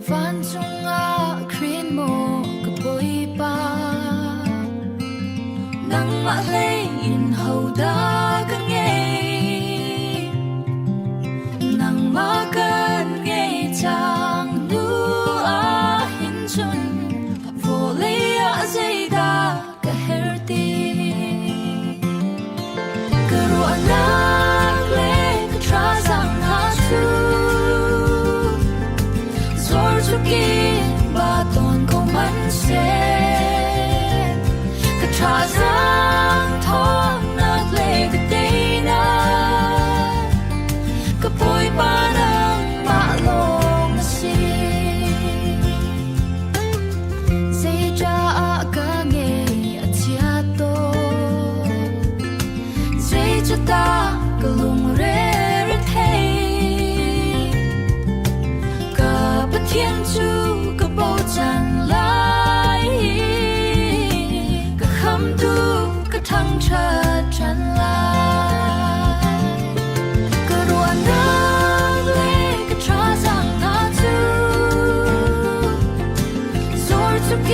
vancung khin mo ka Bawipa Nangmah hlei in hodah ka ngeih Nangmah ka ngeih cang hin chun vawlei zeidah ka herh ka ruahnak ka thazaang zorchuk tawn ko man sen ka thazaang thawnak ka teinak ka Bawipa lawng na zeidah ka ngeih chiat zeidah ka lungre Pathian chu ka bochan lai ka khamh ka thangthat chan lai ka ruahnak ka thazaang zorchuk